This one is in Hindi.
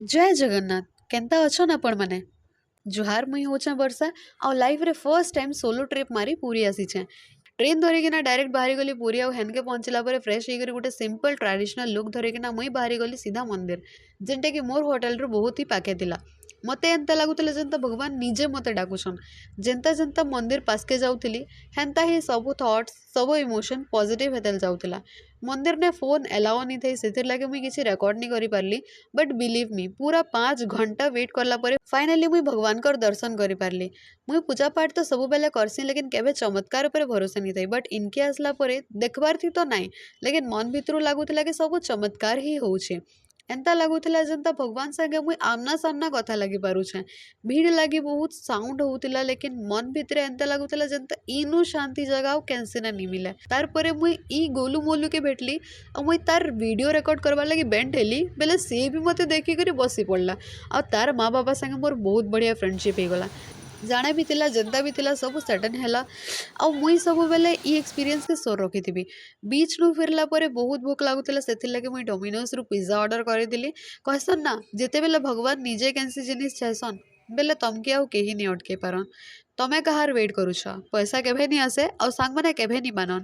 जय जगन्नाथ। केनता अछन आपण माने? जुहार मुई होचा वर्षा। आ लाइफ रे फर्स्ट टाइम सोलो ट्रिप मारी पूरी आसी छे। ट्रेन धरिकिना डायरेक्ट बाहरी गली पूरी आ हेनके पहुँचला पर फ्रेश होकर गोटे सिंपल ट्रेडिशनल लुक धरिकिना मुई बाहरी गली सीधा मंदिर, जेनटा कि मोर होटल रू बहुत ही पाखे थिला। मते एंता लागुतले जेनता भगवान निजे मते डाकुछन। जेनता जेनता मंदिर पासके जाउथिली हेनता ही सब थॉट्स सब इमोशन पॉजिटिव हेतल जाउथिला। मंदिर ने फोन एलाउ नहीं थे सेतिर लागे मुई किसी रिकॉर्ड नहीं करी पारली। बट बिलीव मी पूरा 5 घंटा वेट करला परे फाइनली मुई भगवान कर दर्शन करी पारली। मुई पूजा पाठ तो सब बेले करसी लेकिन केबे चमत्कार पर भरोसा नहीं थाई। बट इनके आसला परे देखबार थी तो नाई, लेकिन मन भितरु लागुथिला कि सब चमत्कार ही होउछे। एंता लागुथिला जेनता भगवान संगे मुई आमना सामना कथा लगी पारुछे। भीड़ लगी बहुत साउंड होउथिला लेकिन मन भितरे एंता लागुथिला जेनता इनु शांति जगह कैंसे ना नहीं मिले। तार परे मुई ई गोलू मोलू के भेटली और मुई तार वीडियो रिकॉर्ड करबार लगी बेंट हेली बेले से भी मते देखी करी बसी पड़ला। और तार माँ बाबा संगे मोर बहुत बढ़िया फ्रेंडशिप हो गला। जाने भी थिला जनता भी थिला सब सडन हैला। आ मुई सब बेले ई एक्सपीरियंस के सोर रखी थी। बीच नु फिरला परे बहुत भूख लागुथिला सेथिर लगे मुई डोमिनोज रु पिज्जा ऑर्डर करिदिली। कहसन ना जेते बेले भगवान निजे कैंसी जिनिस चाहसन बेले तमके आउ केही नहीं अटके पारन। तमे कहार वेट करूछ पैसा केभे नहीं आसे और सांग माने केभे नहीं मानन।